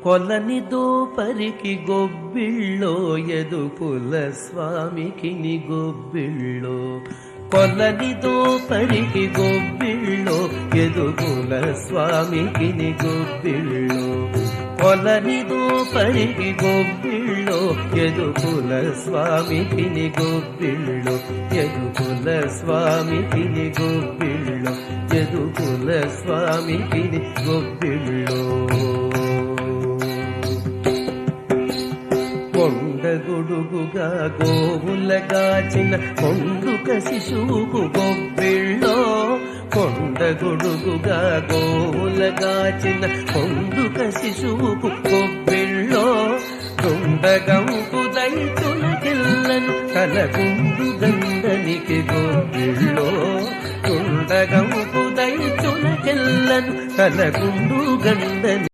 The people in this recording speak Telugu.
కొలని దోపరికి గొబ్బిళ్ళో యదుకుల స్వామికి ని గొబ్బిళ్ళో కొలని దోపరికి గొబ్బిళ్ళో యదుకుల స్వామికి ని గొబ్బిళ్ళో కొలని దోపరికి గొబ్బిళ్ళో యదుకుల స్వామికి ని గొబ్బిళ్ళో యదుకుల స్వామికి ని గొబ్బిళ్ళో యదుకుల స్వామికి ని గొబ్బిళ్ళో కొండగొడుగుగా గోవులగాచిన కొండుక శిశువుకు గొబ్బిళ్ళో కొండగొడుగుగా గోవులగాచిన కొండుక శిశువుకు గొబ్బిళ్ళో తుండగంపు దైతులకెల్లను కలకుండు గంధనికి గొబ్బిళ్ళో తుండగంపు దైతులకెల్లను కలకుండు గంధని